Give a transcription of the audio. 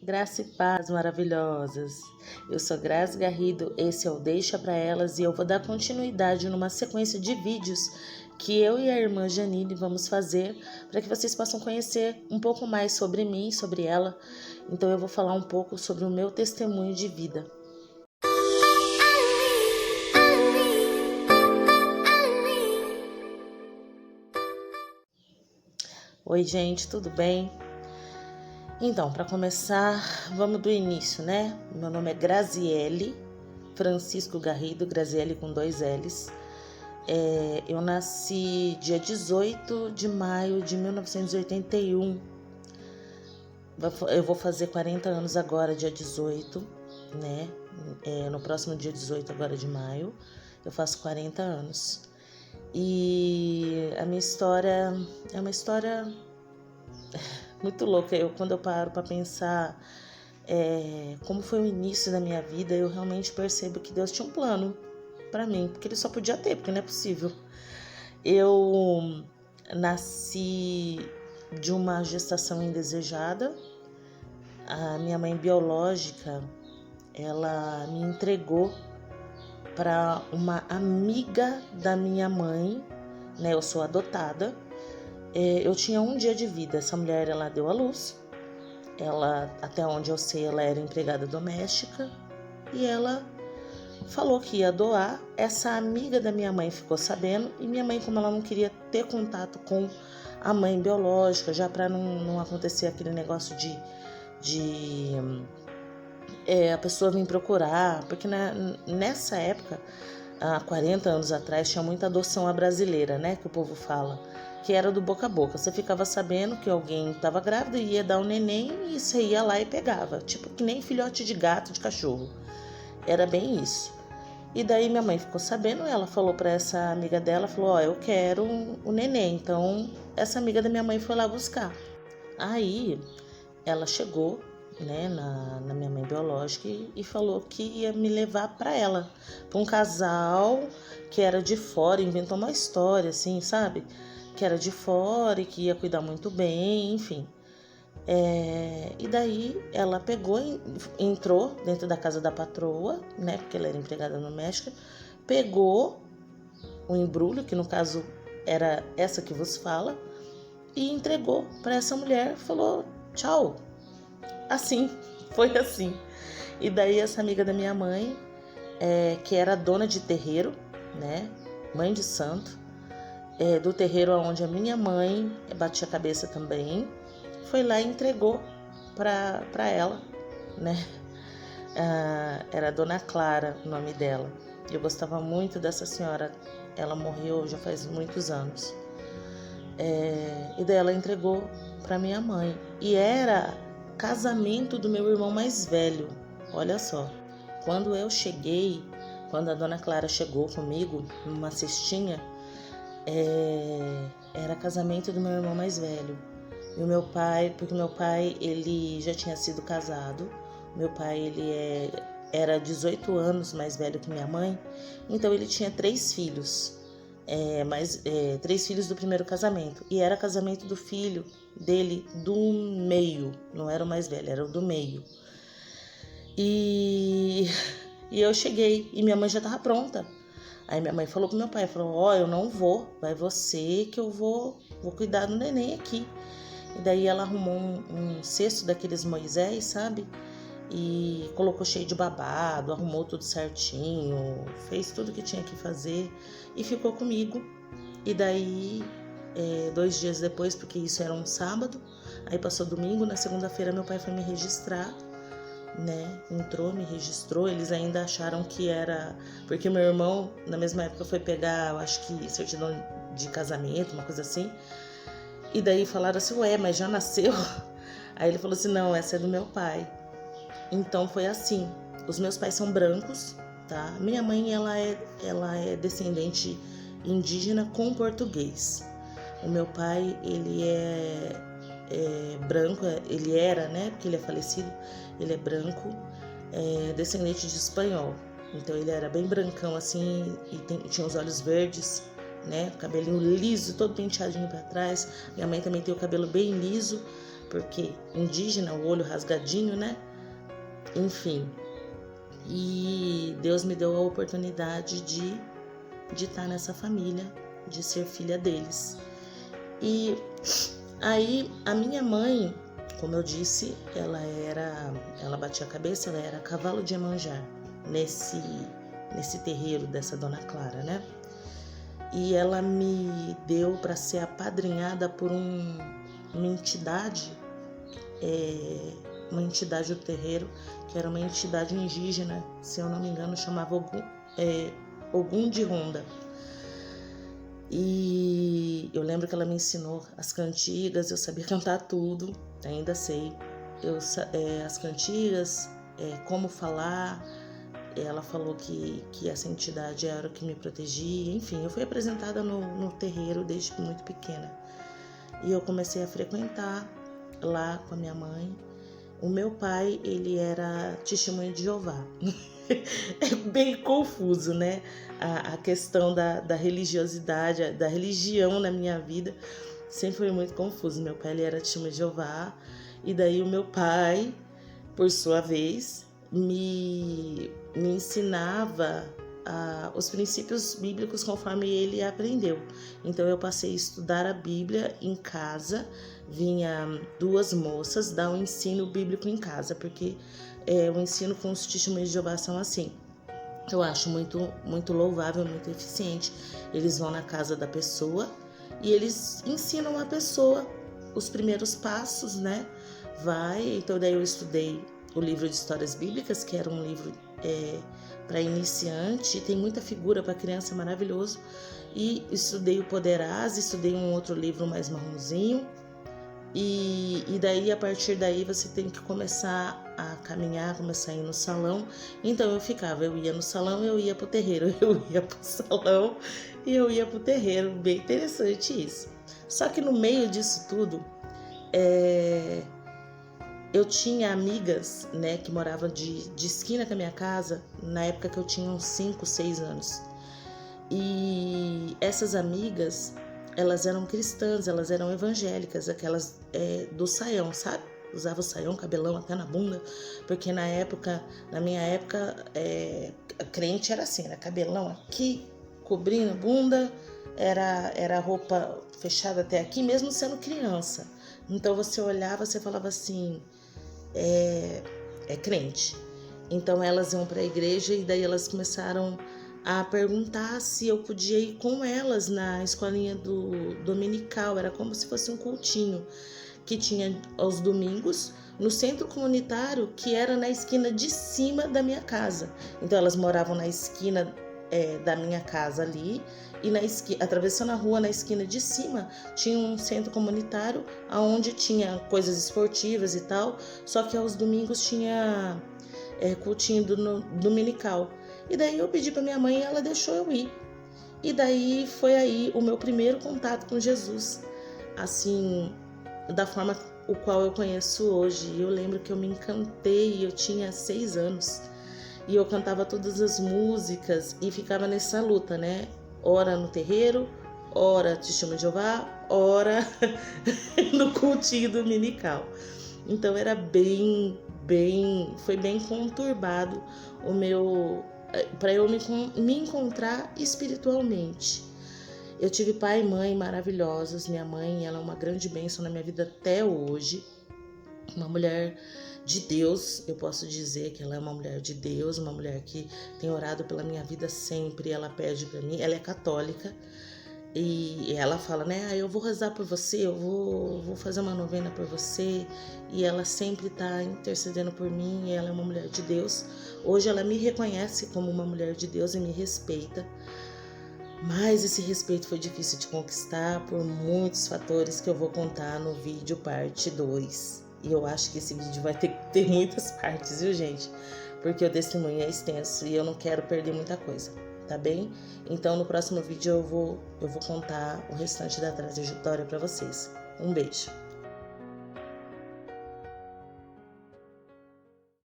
Graça e paz maravilhosas. Eu sou Grazi Garrido, esse é o Deixa Pra Elas e eu vou dar continuidade numa sequência de vídeos que eu e a irmã Janine vamos fazer para que vocês possam conhecer um pouco mais sobre mim, sobre ela. Então eu vou falar um pouco sobre o meu testemunho de vida. Oi gente, tudo bem? Então, para começar, vamos do início, né? Meu nome é Graziele Francisco Garrido, Graziele com 2 L's. Eu nasci dia 18 de maio de 1981. Eu vou fazer 40 anos agora, dia 18, né? No próximo dia 18 agora de maio, eu faço 40 anos. E a minha história é uma história muito louca. Quando eu paro para pensar como foi o início da minha vida, eu realmente percebo que Deus tinha um plano para mim, porque Ele só podia ter, porque não é possível. Eu nasci de uma gestação indesejada. A minha mãe biológica, ela me entregou para uma amiga da minha mãe, né? Eu sou adotada. Eu tinha 1 dia de vida. Essa mulher, ela deu à luz. Ela, até onde eu sei, ela era empregada doméstica e ela falou que ia doar. Essa amiga da minha mãe ficou sabendo e minha mãe, como ela não queria ter contato com a mãe biológica, já para não acontecer aquele negócio de a pessoa vir procurar, porque nessa época, há 40 anos atrás, tinha muita adoção à brasileira, né, que o povo fala, que era do boca a boca. Você ficava sabendo que alguém estava grávida e ia dar um neném e você ia lá e pegava, tipo que nem filhote de gato, de cachorro. Era bem isso. E daí minha mãe ficou sabendo, ela falou para essa amiga dela, falou, eu quero o neném. Então essa amiga da minha mãe foi lá buscar. Aí ela chegou, né, na minha mãe biológica e falou que ia me levar para ela, para um casal que era de fora, inventou uma história assim, sabe? Que era de fora e que ia cuidar muito bem, enfim. E daí ela pegou, entrou dentro da casa da patroa, né, porque ela era empregada doméstica, pegou o embrulho, que no caso era essa que vos fala, e entregou para essa mulher, falou tchau. Assim, foi assim. E daí essa amiga da minha mãe, que era dona de terreiro, né, mãe de santo, do terreiro onde a minha mãe batia a cabeça também, foi lá e entregou para ela, né? Era a Dona Clara o nome dela. Eu gostava muito dessa senhora, ela morreu já faz muitos anos. E daí ela entregou para minha mãe. E era casamento do meu irmão mais velho, olha só. Quando eu cheguei, quando a Dona Clara chegou comigo numa cestinha, era casamento do meu irmão mais velho. E o meu pai, porque meu pai, ele já tinha sido casado. Meu pai, ele era 18 anos mais velho que minha mãe. Então ele tinha 3 filhos. 3 filhos do primeiro casamento. E era casamento do filho dele do meio. Não era o mais velho, era o do meio. E eu cheguei e minha mãe já estava pronta. Aí minha mãe falou pro meu pai, falou, eu não vou, vai você que eu vou cuidar do neném aqui. E daí ela arrumou um cesto daqueles Moisés, sabe? E colocou cheio de babado, arrumou tudo certinho, fez tudo que tinha que fazer e ficou comigo. E daí, 2 dias depois, porque isso era um sábado, aí passou domingo, na segunda-feira meu pai foi me registrar, né? Entrou, me registrou, eles ainda acharam que era... Porque meu irmão, na mesma época, foi pegar, eu acho que certidão de casamento, uma coisa assim. E daí falaram assim, mas já nasceu? Aí ele falou assim, não, essa é do meu pai. Então foi assim, os meus pais são brancos, tá? Minha mãe, ela é descendente indígena com português. O meu pai, ele é branco, ele era, né? Porque ele é falecido, ele é branco, descendente de espanhol. Então ele era bem brancão assim e tinha os olhos verdes, né? Cabelinho liso, todo penteadinho para trás. Minha mãe também tem o cabelo bem liso. porque indígena, o olho rasgadinho, né? Enfim, e Deus me deu a oportunidade de estar nessa família, de ser filha deles. E aí a minha mãe, como eu disse, ela batia a cabeça, ela era cavalo de Iemanjá nesse terreiro dessa Dona Clara, né? E ela me deu para ser apadrinhada por uma entidade do terreiro, que era uma entidade indígena, se eu não me engano, chamava Ogum de Ronda. E eu lembro que ela me ensinou as cantigas, eu sabia cantar tudo, ainda sei. As cantigas, como falar. Ela falou que essa entidade era o que me protegia. Enfim, eu fui apresentada no terreiro desde muito pequena. E eu comecei a frequentar lá com a minha mãe. O meu pai, ele era testemunha de Jeová. É bem confuso, né? A questão da religiosidade, da religião na minha vida sempre foi muito confuso. Meu pai, ele era testemunha de Jeová. E daí o meu pai, por sua vez, me ensinava os princípios bíblicos conforme ele aprendeu. Então eu passei a estudar a Bíblia em casa, vinha 2 moças dar um ensino bíblico em casa, porque o ensino com os testemunhos de Jeová são assim. Eu acho muito, muito louvável, muito eficiente. Eles vão na casa da pessoa e eles ensinam a pessoa os primeiros passos, né? Então daí eu estudei o livro de histórias bíblicas, que era um livro para iniciante, tem muita figura para criança, maravilhoso. E estudei o Poderás, estudei um outro livro mais marronzinho. E daí, a partir daí, você tem que começar a caminhar, começar a ir no salão. Então eu ia no salão, eu ia pro terreiro, eu ia pro salão e eu ia pro terreiro. Bem interessante isso. Só que no meio disso tudo, eu tinha amigas, né, que moravam de esquina com a minha casa, na época que eu tinha uns 5, 6 anos. E essas amigas, elas eram cristãs, elas eram evangélicas, aquelas do saião, sabe? Usava o saião, cabelão até na bunda, porque na minha época, crente era assim, era cabelão aqui, cobrindo a bunda, era roupa fechada até aqui, mesmo sendo criança. Então você olhava, você falava assim, é crente. Então elas iam para a igreja e daí elas começaram a perguntar se eu podia ir com elas na escolinha dominical. Era como se fosse um cultinho que tinha aos domingos no centro comunitário, que era na esquina de cima da minha casa. Então elas moravam na esquina da minha casa ali, e atravessando a rua na esquina de cima tinha um centro comunitário onde tinha coisas esportivas e tal, só que aos domingos tinha cultinho dominical. E daí eu pedi para minha mãe e ela deixou eu ir. E daí foi aí o meu primeiro contato com Jesus, assim, da forma o qual eu conheço hoje. Eu lembro que eu me encantei, eu tinha 6 anos. E eu cantava todas as músicas e ficava nessa luta, né? Ora no terreiro, ora testemunho de Jeová, ora no cultinho dominical. Então era foi bem conturbado para eu me encontrar espiritualmente. Eu tive pai e mãe maravilhosos. Minha mãe, ela é uma grande bênção na minha vida até hoje. Uma mulher de Deus, eu posso dizer que ela é uma mulher de Deus, uma mulher que tem orado pela minha vida sempre. Ela pede para mim, ela é católica, e ela fala, né, eu vou rezar por você, eu vou fazer uma novena por você, e ela sempre tá intercedendo por mim, e ela é uma mulher de Deus. Hoje ela me reconhece como uma mulher de Deus e me respeita, mas esse respeito foi difícil de conquistar por muitos fatores que eu vou contar no vídeo parte 2. E eu acho que esse vídeo vai ter muitas partes, viu, gente? Porque o testemunho é extenso e eu não quero perder muita coisa, tá bem? Então, no próximo vídeo eu vou contar o restante da trajetória para vocês. Um beijo.